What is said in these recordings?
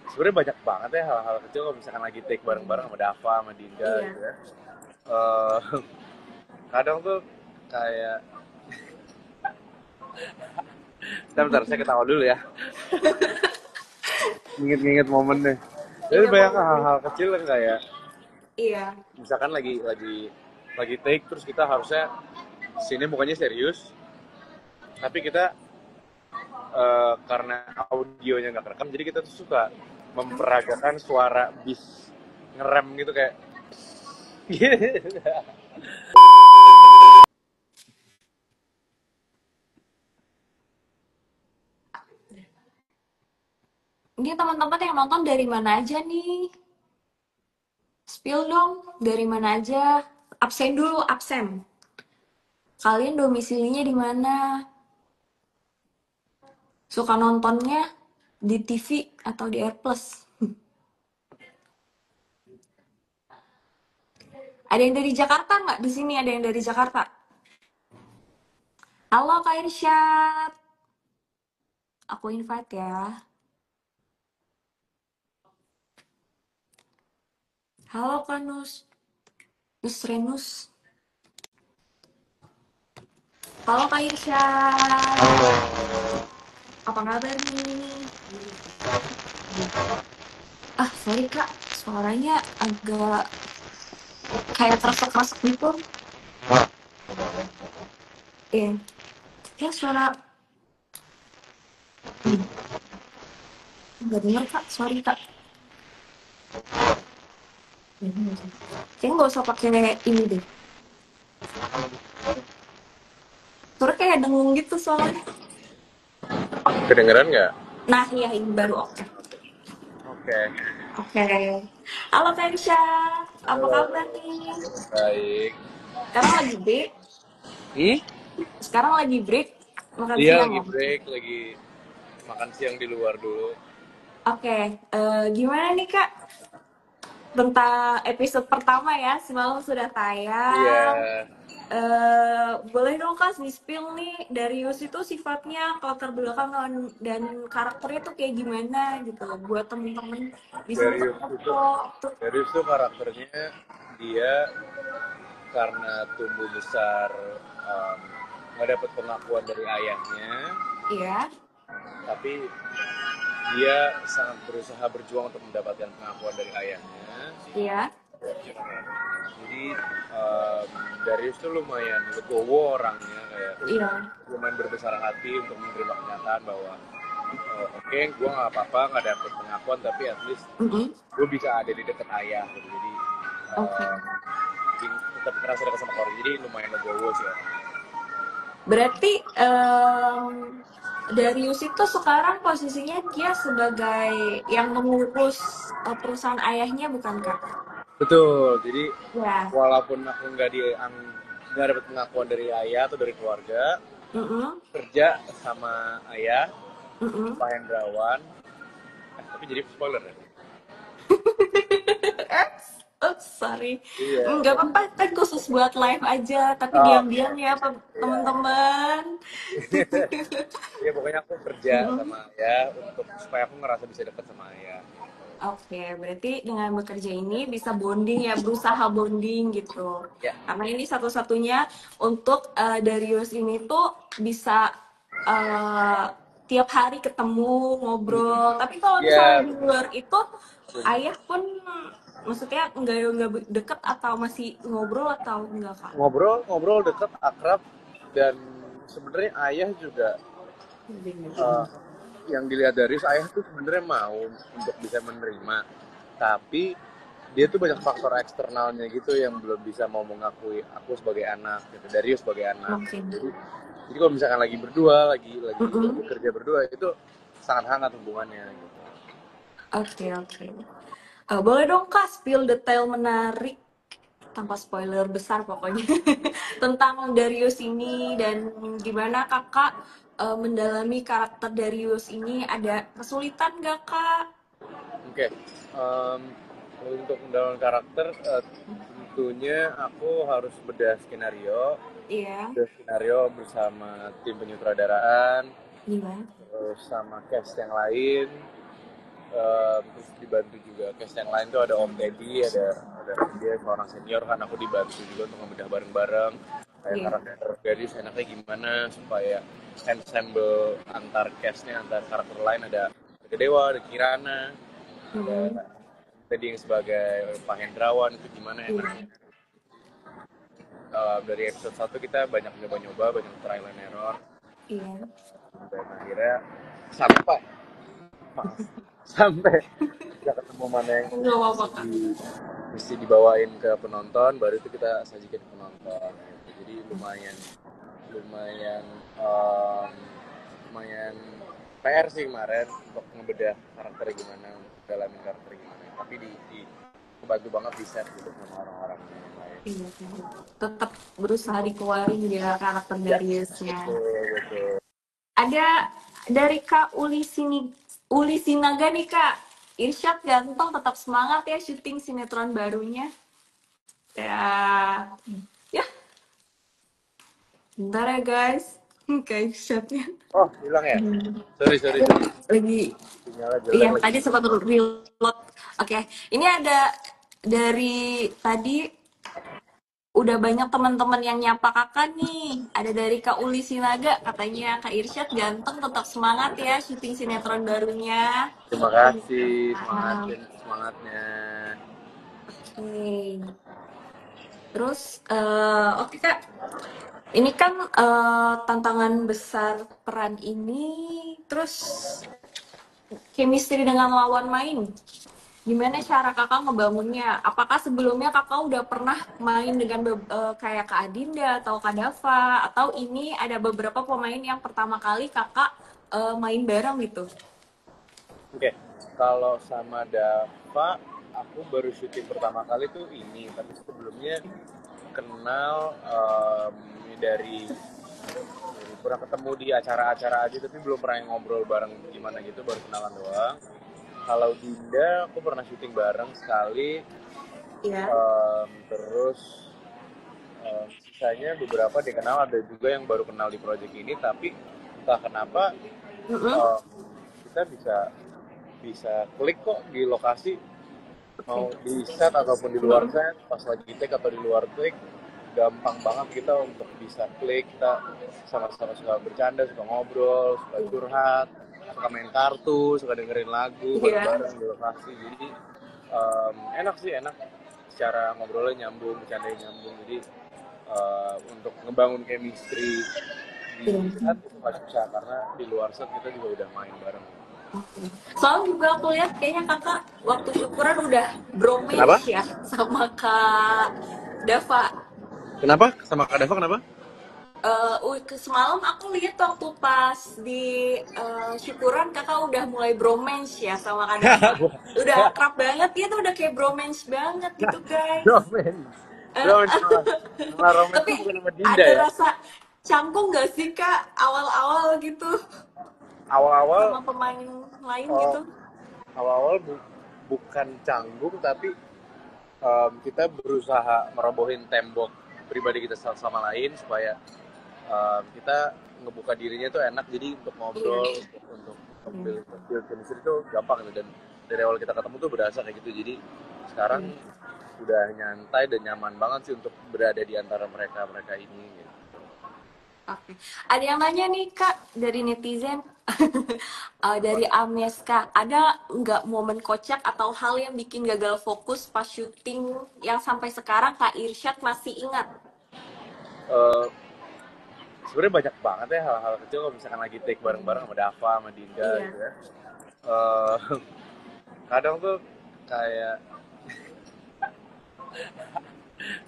Sebenarnya banyak banget ya hal-hal kecil kalau misalkan lagi take bareng-bareng sama Dava, sama Dinda Iya. gitu ya. Eh, Kadang tuh kayak, bentar, saya ketawa dulu ya, nginget-nginget momennya. Jadi Iya, banyak boleh. hal-hal kecil yang kayak, Iya. misalkan lagi take terus kita harusnya sini mukanya serius, tapi kita karena audionya nggak kerekam, jadi kita tuh suka memperagakan suara bis ngerem gitu kayak gitu. Ini teman-teman yang nonton dari mana aja nih? Spill dong, dari mana aja? Absen dulu, absen. Kalian domisilinya di mana? Suka nontonnya di TV atau di AirPlus? Ada yang dari Jakarta nggak? Di sini ada yang dari Jakarta. Halo Kak Irsyad. Aku invite ya. Halo Kak Nus. Nus Renus. Halo Kak Irsyad. Apa kabar nih? Ah, sorry Kak. Suaranya agak kayak terseok-masuk gitu. Iya. Ya suara nggak dengar Kak. Sorry Kak. Kayaknya nggak usah pakai ini deh. Suara kayak dengung gitu soalnya. Kedengeran nggak? Nah, iya ini baru oke. Oke. Oke. Halo Kensha, apa Halo. kabar nih? Baik. Sekarang lagi break? Hmm? Sekarang lagi break? Makan Iya, siang lagi ya? break, lagi makan siang di luar dulu. Oke, gimana nih Kak? Tentang episode pertama ya, semalam sudah Iya. tayang. Boleh dong Kak di-spill nih, Darius itu sifatnya, latar belakang dan karakternya tuh kayak gimana gitu. Buat temen-temen bisa Darius tahu itu, kok. Darius itu karakternya dia karena tumbuh besar nggak dapet pengakuan dari ayahnya, Iya, tapi dia sangat berusaha berjuang untuk mendapatkan pengakuan dari ayahnya. iya, Jadi um, Darius tuh lumayan legowo orangnya, kayak iya. lumayan berbesar hati untuk menerima kenyataan bahwa oke, gue nggak apa-apa nggak dapet pengakuan, tapi at least Mm-mm. gue bisa ada di dekat ayah gitu. Jadi Oke. um, tetap ngerasa dekat sama keluarga, jadi lumayan legowo sih orangnya. Berarti Darius itu sekarang posisinya dia sebagai yang mengurus perusahaan ayahnya bukan Kak? Betul, jadi Ya. walaupun aku nggak dapet pengakuan dari ayah atau dari keluarga, Mm-mm. kerja sama ayah Mm-mm. Pak Hendrawan, tapi jadi spoiler ya. Oops, sorry. Iya. Nggak apa-apa, kan khusus buat live aja, tapi Oh, oke. diam-diam ya Iya. teman-teman. Iya, pokoknya aku kerja Mm-mm. sama ayah untuk supaya aku ngerasa bisa dekat sama ayah. Oke, berarti dengan bekerja ini bisa bonding ya, berusaha bonding gitu. Ya. Karena ini satu-satunya untuk Darius ini tuh bisa eh, tiap hari ketemu, ngobrol. Tapi kalau misalnya Iya, di luar itu, ayah pun maksudnya nggak deket atau masih ngobrol atau enggak Kak? ngobrol deket, akrab, dan sebenarnya ayah juga eh, yang dilihat dari ayah tuh sebenarnya mau untuk bisa menerima, tapi dia tuh banyak faktor eksternalnya gitu yang belum bisa mau mengakui aku sebagai anak gitu, Darius sebagai anak. Mungkin. Jadi kalau misalkan lagi berdua, lagi Mm-mm. bekerja berdua, itu sangat hangat hubungannya gitu. Oke, oke. Boleh dong Kak spill detail menarik tanpa spoiler besar pokoknya tentang Darius ini dan gimana kakak mendalami karakter Darius ini, ada kesulitan gak kak? Oke. Em, untuk mendalami karakter, tentunya aku harus Iya, bedah skenario bersama tim penyutradaraan, gimana? terus sama cast yang lain. terus dibantu juga cast yang lain tuh ada Om Teddy, ada dia seorang senior kan, aku dibantu juga untuk ngebedah bareng-bareng kayak Iya. karakter gadis enaknya gimana supaya ensemble antar castnya antar karakter lain ada Dewa, ada Kirana, ada Mm-mm. tadi yang sebagai Pak Hendrawan itu gimana enaknya. Iya. Dari episode 1 kita banyak nyoba-nyoba, banyak trial and error, Iya. dan akhirnya sampai maaf, sampai bisa ketemu mana yang Nggak apa-apa, Kak. mesti dibawain ke penonton, baru itu kita sajikan ke penonton gitu. Jadi lumayan lumayan um, lumayan PR sih kemarin untuk ngebedah karakternya gimana, dalamin karakternya gimana, tapi di kebantu banget di set gitu sama orang-orang yang lain. Iya, tetap berusaha dikeluarin ya karakter Ya, Dariusnya. betul betul. Ada dari Kak Uli Sinaga nih Kak. Irsyad ganteng tetap semangat ya syuting sinetron barunya. Ya, ya, bentar ya guys. Kak Irsyadnya. Oh hilang ya, sorry Lagi, sinyalnya jelek iya lagi. tadi sempat reload. Oke, ini ada dari tadi udah banyak teman-teman yang nyapa kakak nih. Ada dari Kak Uli Sinaga, katanya Kak Irsyad ganteng, tetap semangat ya syuting sinetron barunya. Terima kasih, Nah, semangatnya. oke. Terus, oke Kak, ini kan tantangan besar peran ini, terus chemistry dengan lawan main. Gimana cara kakak ngebangunnya? Apakah sebelumnya kakak udah pernah main dengan kayak Kak Adinda atau Kak Dava? Atau ini ada beberapa pemain yang pertama kali kakak main bareng gitu? Oke, kalau sama Dava, aku baru syuting pertama kali tuh ini, tapi sebelumnya kenal dari pernah ketemu di acara-acara aja, tapi belum pernah ngobrol bareng gimana gitu, baru kenalan doang. Kalau Dinda, aku pernah syuting bareng sekali, Iya. terus sisanya beberapa dikenal, ada juga yang baru kenal di project ini, tapi entah kenapa Mm-mm. em, kita bisa bisa klik kok di lokasi, mau Oke. di set ataupun di luar Mm-mm. set, pas lagi take atau di luar take, gampang banget kita untuk bisa klik. Kita sama-sama suka bercanda, suka ngobrol, suka curhat, suka main kartu, suka dengerin lagu Iya. bareng-bareng di lokasi. Jadi enak sih, enak secara ngobrolnya nyambung, bercandanya nyambung. Jadi untuk ngebangun chemistry di Iya. set itu nggak susah, karena di luar set kita juga udah main bareng. Oke. Soalnya juga aku lihat kayaknya kakak waktu syukuran udah Kenapa? bromance ya sama Kak Dava. Kenapa? Sama Kak Dava kenapa? Semalam aku lihat waktu pas di syukuran kakak udah mulai bromance ya sama Kak Dava. Udah akrab banget gitu, udah kayak bromance banget gitu guys. Romance. Eh, Romance malah. Malah romance tapi itu bukan sama Dinda ada ya. rasa canggung gak sih kak awal-awal gitu Awal-awal sama pemain lain oh, gitu? awal-awal bukan canggung, tapi kita berusaha merobohin tembok pribadi kita satu sama lain supaya kita ngebuka dirinya tuh enak, jadi untuk Iya. ngobrol, untuk build chemistry itu gampang gitu. Dan dari awal kita ketemu tuh berasa kayak gitu, jadi sekarang Iya. udah nyantai dan nyaman banget sih untuk berada di antara mereka ini gitu. Oke. Ada yang nanya nih Kak dari netizen, dari Ameska, ada nggak momen kocak atau hal yang bikin gagal fokus pas syuting yang sampai sekarang Kak Irsyad masih ingat? Eh, Sebenarnya banyak banget ya hal-hal kecil kalau misalkan lagi take bareng-bareng sama Dava, sama Dinda Iya. gitu ya. Eh, Kadang tuh kayak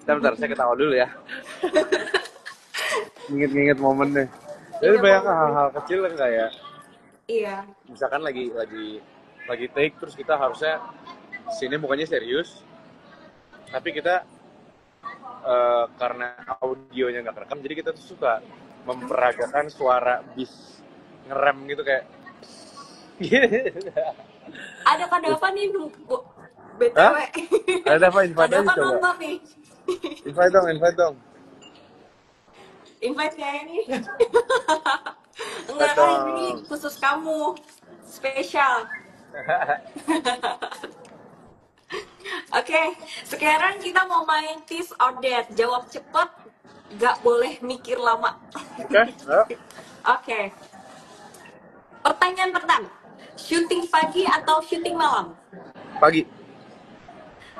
bentar, saya ketawa dulu ya. Nginget-nginget momennya. Jadi Ingat banyak momen. hal-hal kecil yang kayak Iya. misalkan lagi take, terus kita harusnya sini mukanya serius, tapi kita karena audionya nggak kerekam, jadi kita tuh suka memperagakan suara bis ngerem gitu kayak Ada Kak Dava nih, Hah? BTW. Ada apa? Kak Invite aja Dava coba. nonton nih. Invite dong. Invite saya nih. Invite Enggak kan ini dong. khusus kamu. Spesial. Oke, sekarang kita mau main this or that. Jawab cepet, nggak boleh mikir lama. Oke, ayo. Oke, pertanyaan pertama. Syuting pagi atau syuting malam? Pagi.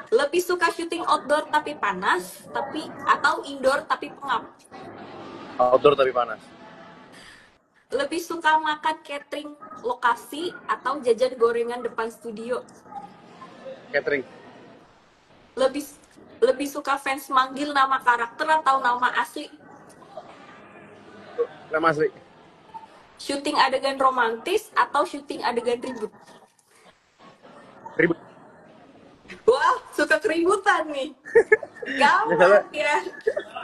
Lebih suka syuting outdoor tapi panas, atau indoor tapi pengap? Outdoor tapi panas. Lebih suka makan catering lokasi atau jajan gorengan depan studio? Catering. Lebih lebih suka fans manggil nama karakter atau nama asli? Nama asli. Syuting adegan romantis atau syuting adegan ribut? Ribut. Wah, suka keributan nih. Misalnya, Gawat ya.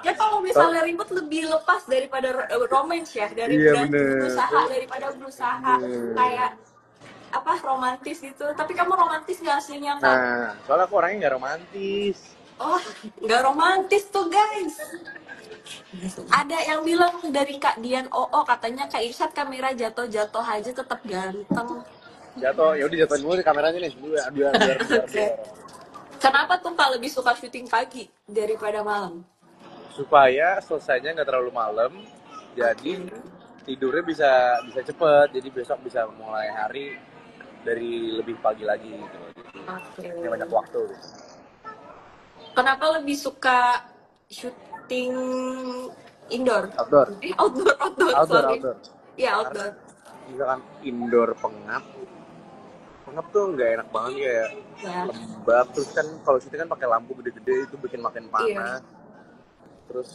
Ya kalau misalnya ribut lebih lepas daripada romance ya, iya bener. daripada berusaha kayak apa romantis gitu. Tapi kamu romantis nggak aslinya Kak? Nah, soalnya aku orangnya nggak romantis. Oh, nggak romantis tuh guys. Ada yang bilang dari Kak Dian katanya Kak Irsyad kamera jatuh-jatuh aja tetap ganteng. Jatuh, ya udah jatuhin mulu di kameranya nih. Oke. Kenapa tuh Kak lebih suka syuting pagi daripada malam? Supaya selesainya nggak terlalu malam, jadi tidurnya bisa bisa cepet. Jadi besok bisa mulai hari dari lebih pagi lagi gitu. Oke. Jadi banyak waktu. Gitu. Kenapa lebih suka syuting indoor? Outdoor. Outdoor, Outdoor, sorry. outdoor. Iya, Karena outdoor. misalkan indoor pengap, pengap tuh nggak enak banget kayak Ya. lembab. Terus kan kalau syuting kan pakai lampu gede-gede itu bikin makin Iya. panas. Terus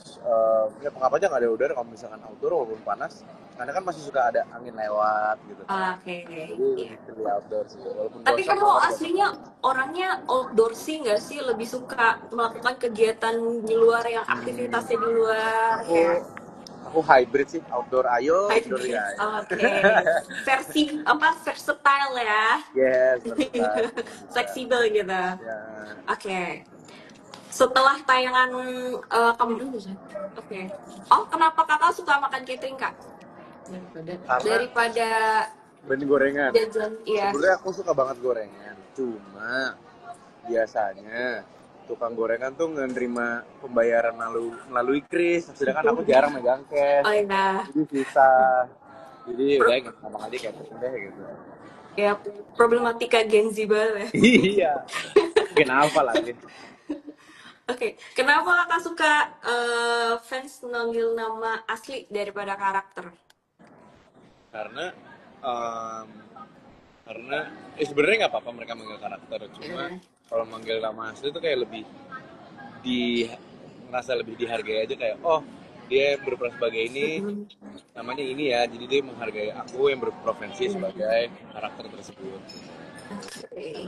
ya pengap aja nggak ada udara kalau misalkan outdoor walaupun panas. Karena kan masih suka ada angin lewat gitu. Oke. Jadi Iya. lebih outdoor sih. Walaupun Tapi gosong kamu banget. aslinya orangnya outdoorsy nggak sih? Lebih suka melakukan kegiatan di luar yang aktivitasnya di luar kayak Aku hybrid sih, outdoor ayo, indoor hybrid. ya. Oke. Versi apa? Versatile ya. Yes, versatile. Fleksibel gitu. Ya, Oke. Setelah tayangan kamu dulu sih. Oke. Oh, kenapa kakak suka makan catering kak? karena Daripada banding gorengan. jajan, iya. Sebenarnya aku suka banget gorengan, cuma biasanya tukang gorengan tuh nerima pembayaran melalui kris, sedangkan aku jarang megang cash, Oh iya. jadi susah. Jadi udah ngomong aja kayak deh gitu. Ya problematika Gen Z banget. Iya. Kenapa lagi? Oke, kenapa kakak suka fans manggil nama asli daripada karakter? Karena em, karena sebenarnya nggak apa-apa mereka manggil karakter, cuma kalau manggil nama asli itu kayak lebih di ngerasa lebih dihargai aja kayak oh dia berperan sebagai ini namanya ini ya, jadi dia menghargai aku yang berprofesi sebagai karakter tersebut. Oke.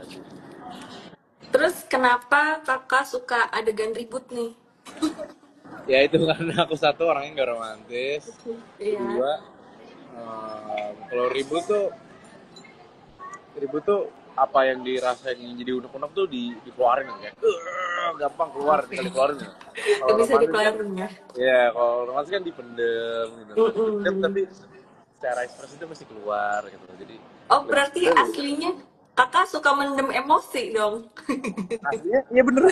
Terus kenapa kakak suka adegan ribut nih? Ya itu karena aku satu orangnya nggak romantis, Iya. kedua kalau ribut tuh apa yang dirasain jadi unek-unek tuh dikeluarin kayak gampang keluar tinggal dikeluarin ya. Kalau Gak bisa romantis kan dikeluarin ya? ya kalau romantis kan dipendem gitu. Dipendem tapi secara ekspresi itu mesti keluar gitu. Jadi Oh berarti aslinya kakak suka mendem emosi dong? aslinya iya bener.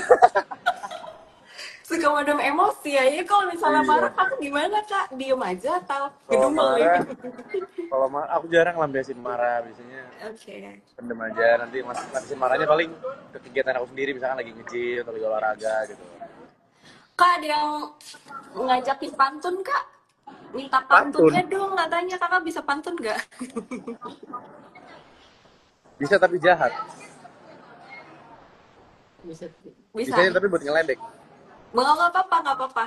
Suka mendem emosi ya? Ya kalau misalnya Iya. marah kakak gimana kak? Diem aja atau Kalau gedumel nih? marah, kalau aku jarang lampiasin marah, biasanya Oke. pendem aja. Nanti lampiasin marahnya paling ke kegiatan aku sendiri, misalkan lagi nge-gym atau lagi olahraga gitu. Kak ada yang ngajakin pantun kak? Minta Pantun pantunnya dong katanya kakak bisa pantun nggak? bisa tapi jahat. Bisa. Bisanya tapi buat ngeledek. Nggak apa-apa, nggak apa-apa.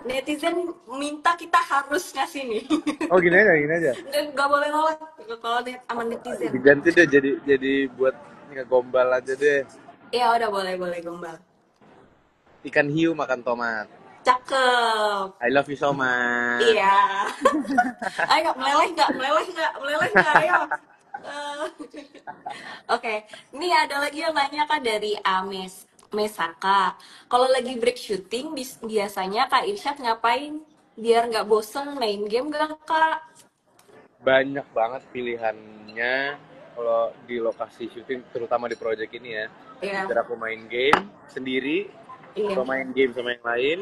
Netizen minta kita harus ngasih nih. Oh gini aja. Nggak boleh nolak kalau sama netizen. Diganti deh jadi buat ngegombal aja deh. Ya udah boleh gombal. Ikan hiu makan tomat. Cakep. I love you so much. Iya. Ayo meleleh nggak, ayo. Oke, ini ada lagi yang nanya kak dari Mesaka. Kalau lagi break syuting, biasanya Kak Irsyad ngapain? Biar nggak bosen main game gak Kak? Banyak banget pilihannya. kalau di lokasi syuting, terutama di project ini ya, Iya, biar aku main game sendiri, iya. atau main game sama yang lain,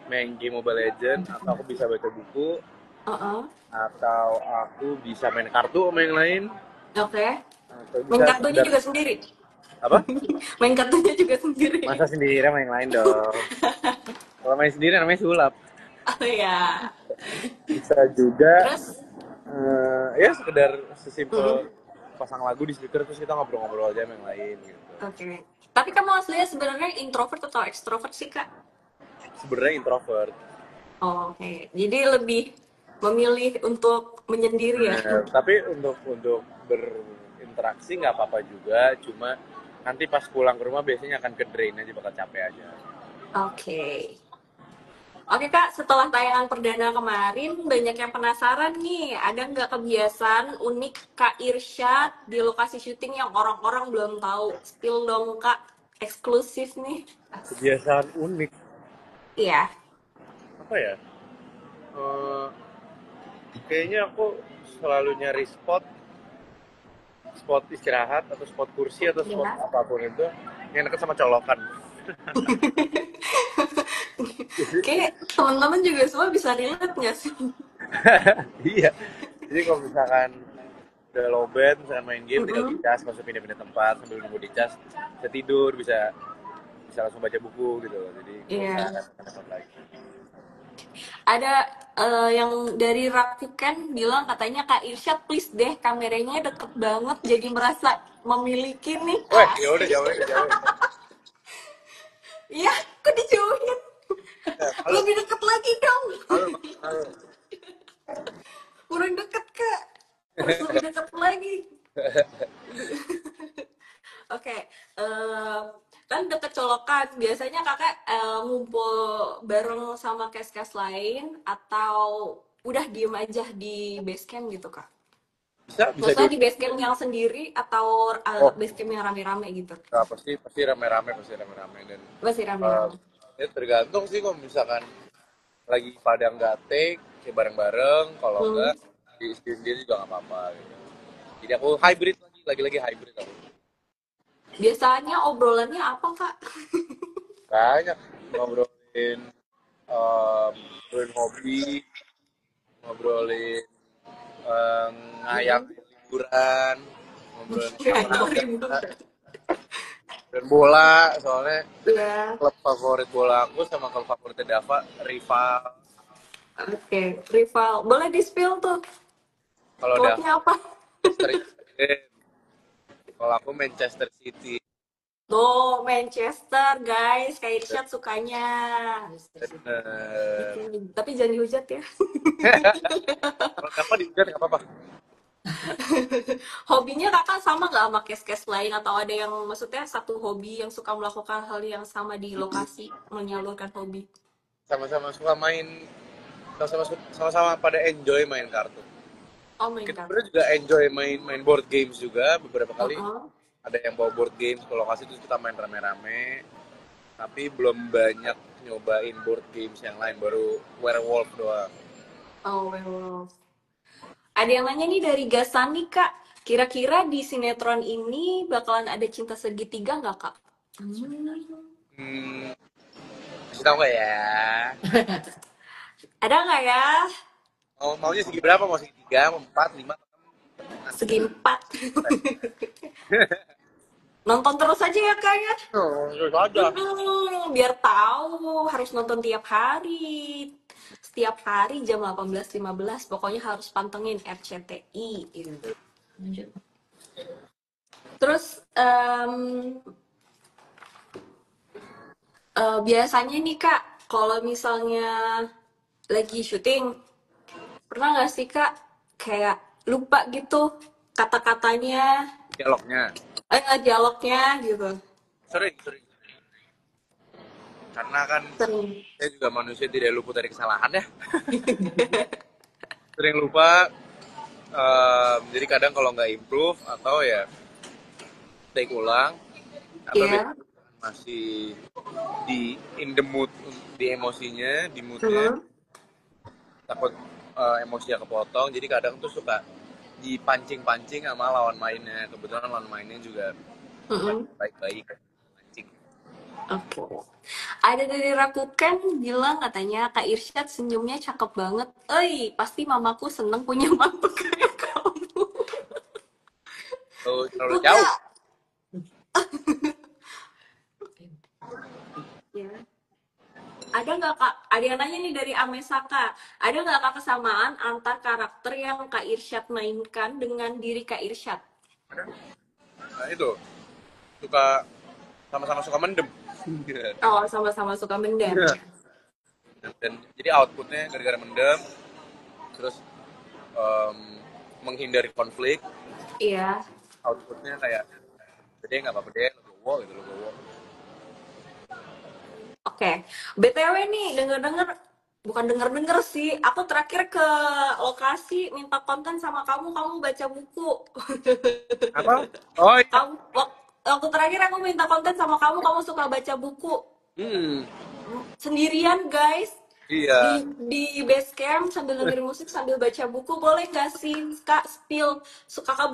main game Mobile Legends, atau aku bisa baca buku, Heeh. atau aku bisa main kartu sama yang lain, Oke. atau Main bisa kartunya sekedar juga sendiri. apa? Main kartunya juga sendiri. Masa sendiri sama yang lain dong. Kalau main sendiri namanya sulap. Oh ya. Bisa juga Terus, ya sekedar mm-mm. sesimpel pasang lagu di speaker terus kita ngobrol-ngobrol aja sama yang lain gitu. Oke. Tapi kamu aslinya sebenarnya introvert atau extrovert sih, Kak? Sebenarnya introvert. Oh, oke. Jadi lebih memilih untuk menyendiri ya. Tapi untuk berinteraksi nggak apa-apa juga, cuma nanti pas pulang ke rumah biasanya akan ke drain aja, bakal capek aja. Oke. Oke Kak, setelah tayangan perdana kemarin, banyak yang penasaran nih, ada nggak kebiasaan unik Kak Irsyad di lokasi syuting yang orang-orang belum tahu? Spill dong Kak, eksklusif nih. Kebiasaan unik Iya, apa ya? Eh, Kayaknya aku selalu nyari spot spot istirahat atau spot kursi atau spot iya. apapun itu yang dekat sama colokan. Kayak teman-teman juga semua bisa relate nggak sih? Iya. Jadi kalau misalkan udah low bed, misalkan main game tinggal Mm-mm. dicas, langsung pindah-pindah tempat sambil nunggu dicas, bisa tidur, bisa bisa langsung baca buku gitu loh. Jadi nggak usah Iya. repot-repot lagi. Ada yang dari Raktikan bilang katanya Kak Irsyad please deh kameranya deket banget jadi merasa memiliki nih Wah, ya udah asik. jauhin, jauhin. Iya, kok dijauhin? Ya, halo, Lebih deket lagi dong. halo, halo. Kurang deket kak. Harus lebih deket lagi. Oke, kan deket colokan. Biasanya kakak ngumpul bareng sama kes-kes lain atau udah diem aja di base camp gitu kak? Bisa, bisa Maksudnya dulu. di base camp yang sendiri atau Oh, base camp yang rame-rame gitu? nah, pasti rame-rame, pasti rame-rame dan Masih uh, rame-rame. ya tergantung sih kalau misalkan lagi pada nggak take, ya bareng-bareng. Kalau Hmm. enggak, di sendiri juga nggak apa-apa gitu. Jadi aku hybrid lagi hybrid aku. Biasanya obrolannya apa kak? Banyak ngobrolin, ngobrolin hobi, ngobrolin eh, ngayal Mm-mm. liburan, ngobrolin Ngayal olahraga, liburan. dan bola. Soalnya Ya, klub favorit bola aku sama klub favoritnya Dava rival. oke. Rival. Boleh di-spill tuh. Kalau Dava Klubnya apa? Manchester United, kalau aku Manchester City. Tuh, Manchester, guys. Kayak Irsyad sukanya. Bener. Tapi jangan dihujat ya. Kalau Dava di nggak apa-apa. Hobinya kakak sama nggak sama kes-kes lain? Atau ada yang maksudnya satu hobi yang suka melakukan hal yang sama di lokasi, menyalurkan hobi? Sama-sama suka main, sama-sama pada enjoy main kartu. Oh, main Kita kartu. sebenarnya juga enjoy main board games juga. Beberapa kali Uh-uh. ada yang bawa board games ke lokasi terus kita main rame-rame. Tapi belum banyak nyobain board games yang lain, baru werewolf doang. Oh, werewolf. Ada yang nanya nih dari Gasani, Kak. Kira-kira di sinetron ini bakalan ada cinta segitiga nggak, Kak? Hmm, kasih tau gak ya? Ada nggak ya? Maunya segi berapa? Mau segi 3, mau 4, 5, Segi empat. Nonton terus aja ya, Kak ya? oh, terus aja. Biar tahu harus nonton tiap hari. Setiap hari jam 18.15. Pokoknya harus pantengin RCTI. Gitu. Lanjut. Terus biasanya nih Kak, kalau misalnya lagi syuting, pernah nggak sih Kak kayak lupa gitu kata-katanya, Dialognya. dialognya gitu? Sering. Karena kan Sering. saya juga manusia tidak luput dari kesalahan ya. Sering lupa. Jadi kadang kalau nggak improve atau ya take ulang atau Iya. masih di in the mood, di emosinya, di moodnya, Mhm. takut emosinya kepotong. Jadi kadang tuh suka dipancing-pancing sama lawan mainnya. Kebetulan lawan mainnya juga Mm-mm. baik-baik pancing. Oke. Ada dari Rakuten bilang katanya Kak Irsyad senyumnya cakep banget. Pasti mamaku seneng punya mama kayak kamu. Terlalu Buka. jauh. Ya. Ada nggak Kak? Ada yang nanya nih dari Amesaka. Ada nggak Kak kesamaan antar karakter yang Kak Irsyad mainkan dengan diri Kak Irsyad? Nah itu suka sama-sama suka mendem. Oh, sama-sama suka mendem. Dan jadi outputnya gara-gara mendem, terus em, menghindari konflik, Iya. outputnya kayak gede nggak apa-apa deh, legowo gitu legowo. Oke. BTW nih, denger-denger bukan denger-denger sih. Aku terakhir ke lokasi minta konten sama kamu, kamu baca buku. Apa? Oh iya. Kamu waktu terakhir aku minta konten sama kamu, kamu suka baca buku. Hmm, Sendirian, guys. di iya. di base camp sambil dengerin musik sambil baca buku, boleh nggak sih Kak spill kakak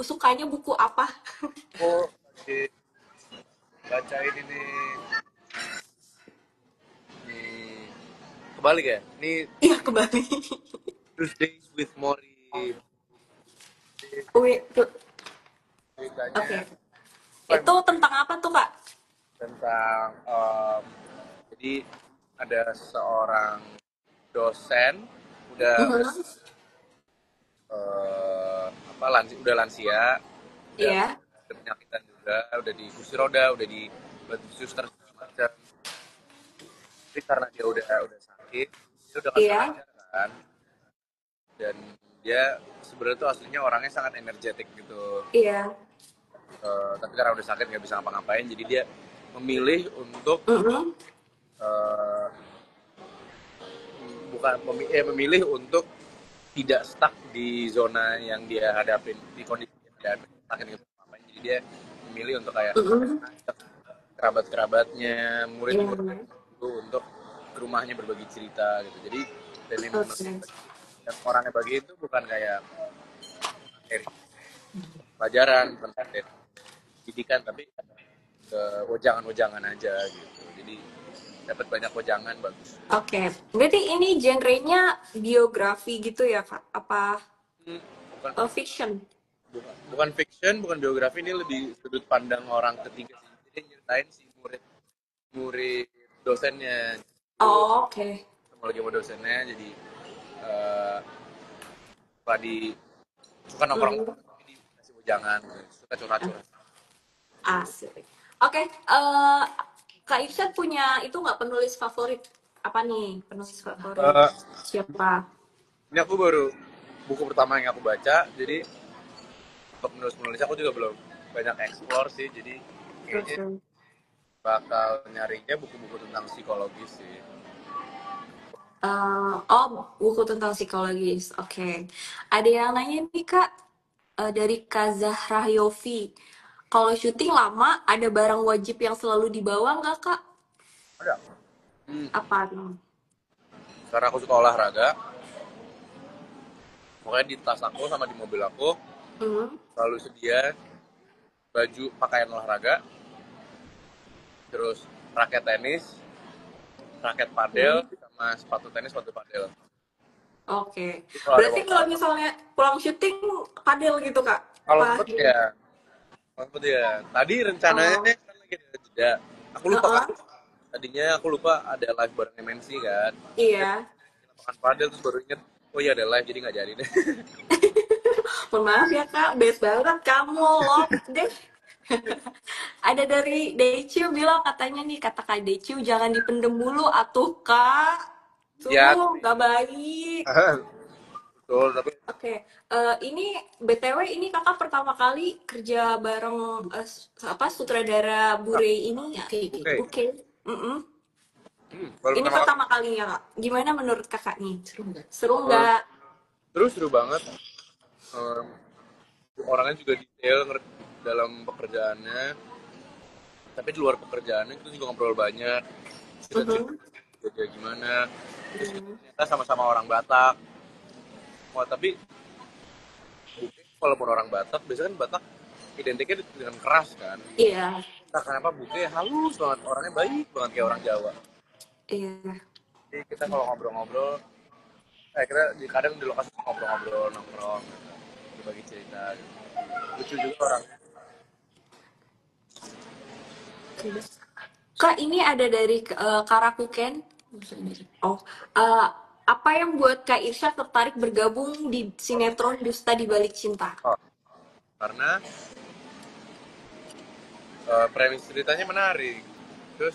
sukanya buku apa? Oh, lagi baca ini nih. Nih, kebalik ya. Ini Iya, kembali. Tuesdays with Mori. Jadi, Wait, oke. ceritanya Itu tentang apa tuh Kak? tentang jadi ada seorang dosen udah Mhm. apa udah lansia, udah Iya. penyakitan juga, udah di kursi roda, udah di bantu suster segala macam. Tapi karena dia udah sakit, dia udah nggak suka Iya. ngajar kan, dan dia sebenarnya tuh aslinya orangnya sangat energetik gitu. Iya. Tapi karena udah sakit nggak bisa ngapa-ngapain, jadi dia memilih untuk Mhm. eh, memilih untuk tidak stuck di zona yang dia hadapin, di kondisi yang dia hadapin sakit gitu ngapain. Jadi dia memilih untuk kayak Mhm. ngajak kerabat-kerabatnya, murid-murid Iya. itu untuk ke rumahnya berbagi cerita gitu. Jadi dan yang Oke. yang orangnya bagi itu bukan kayak materi pelajaran, bukan materi pendidikan, tapi ke wejangan-wejangan aja gitu. Jadi dapat banyak wejangan bagus. Oke. Berarti ini genrenya biografi gitu ya Kak? Apa Hmm, bukan fiction? bukan fiction, bukan biografi, ini lebih sudut pandang orang ketiga sih. Jadi nyeritain si murid murid dosennya itu Oh, oke. sama lagi sama dosennya, jadi eh di suka nongkrong Mhm. tapi dikasih wejangan, suka curhat-curhat. Asik. Oke, Kak Irsyad punya itu nggak penulis favorit? Apa nih penulis favorit? Eh, Siapa? ini aku baru buku pertama yang aku baca, jadi untuk menulis aku juga belum banyak explore sih, jadi kayaknya Oke. bakal nyarinya buku-buku tentang psikologis sih. Oh, buku tentang psikologis. Oke. Ada yang nanya nih Kak, dari Kak Zahra Yofi. Kalau syuting lama, ada barang wajib yang selalu dibawa nggak Kak? Ada. Apa tuh? Karena aku suka olahraga, pokoknya di tas aku sama di mobil aku Hmm. selalu sedia baju pakaian olahraga, terus raket tenis, raket padel, Hmm. sama sepatu tenis, sepatu padel. Oke. Jadi kalau ada Berarti waktu, kalau misalnya pulang syuting padel gitu Kak? kalau Apa sempet gimana? ya, kalau sempet ya. Tadi rencananya Oh. kan lagi ada jeda. Aku lupa kan. Heeh. Tadinya aku lupa ada live bareng MNC kan. Terus Iya. lapangan padel terus baru inget, oh iya ada live jadi nggak jadi deh. Mohon maaf ya Kak, best banget kamu, love deh. Ada dari Deciu bilang katanya nih, kata Kak Deciu jangan dipendem dulu atuh Kak. Ya, Tuh, gak baik. betul. Tapi Oke, ini BTW ini kakak pertama kali kerja bareng apa sutradara Bure ini ya? oke, Oke. Mm-mm. baru Ini pertama kali. pertama kalinya kak. Gimana menurut kakak nih? Seru nggak? Seru Eh, nggak? Terus seru banget. Eh, Orangnya juga detail dalam pekerjaannya. Tapi di luar pekerjaannya kita juga ngobrol banyak. Kita cerita Mhm. kerja gimana. Terus kita Mhm. ternyata sama-sama orang Batak. Wah, tapi walaupun orang Batak, biasanya kan Batak identiknya dengan keras kan. Iya, Nah, kenapa Buke halus banget, orangnya baik banget kayak orang Jawa. iya. Jadi kita kalau ngobrol-ngobrol, kita kadang di lokasi ngobrol-ngobrol, nongkrong, gitu. Berbagi cerita. Gitu. Lucu juga orang. Kak, ini ada dari Karakuken. Oh, eh, apa yang buat Kak Irsya tertarik bergabung di sinetron Dusta di Balik Cinta? Oh, karena premis ceritanya menarik. Terus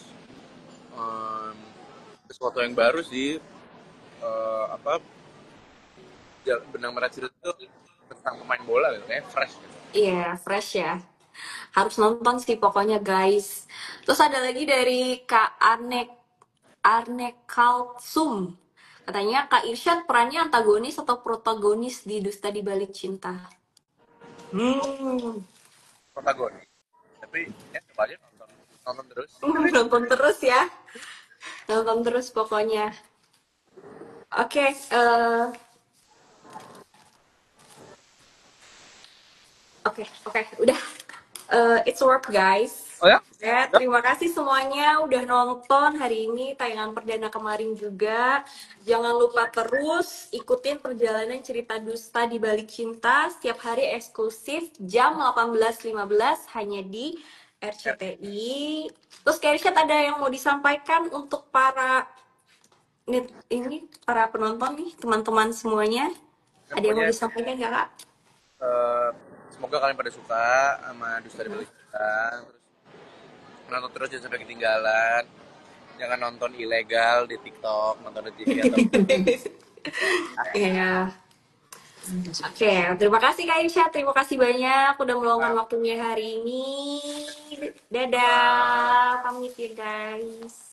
em, sesuatu yang baru sih, apa, benang merah cerita itu tentang pemain bola gitu, kayak fresh gitu. Iya, yeah, fresh ya. Harus nonton sih pokoknya guys. Terus ada lagi dari Kak Arnek Kalsum. Katanya Kak Irsyad perannya antagonis atau protagonis di Dusta di Balik Cinta? Hmm, Protagonis. Tapi ya coba aja nonton, nonton terus. nonton terus ya. Nonton terus pokoknya. Oke, oke, udah. It's work guys. Oh ya? Ya, Udah? terima kasih semuanya udah nonton hari ini tayangan perdana kemarin juga. Jangan lupa terus ikutin perjalanan cerita Dusta di Balik Cinta setiap hari eksklusif jam 18.15 hanya di RCTI. Terus Kerishat ada yang mau disampaikan untuk para para penonton nih, teman-teman semuanya. Ya, Ada yang mau pokoknya disampaikan nggak Kak? eh, semoga kalian pada suka sama Dusta di Balik Cerita. Terus nonton terus, jangan sampai ketinggalan. Jangan nonton ilegal di TikTok, nonton di TV atau Iya. Oke, terima kasih Kak Irsya, terima kasih banyak udah meluangkan waktunya hari ini. Dadah, pamit ya guys.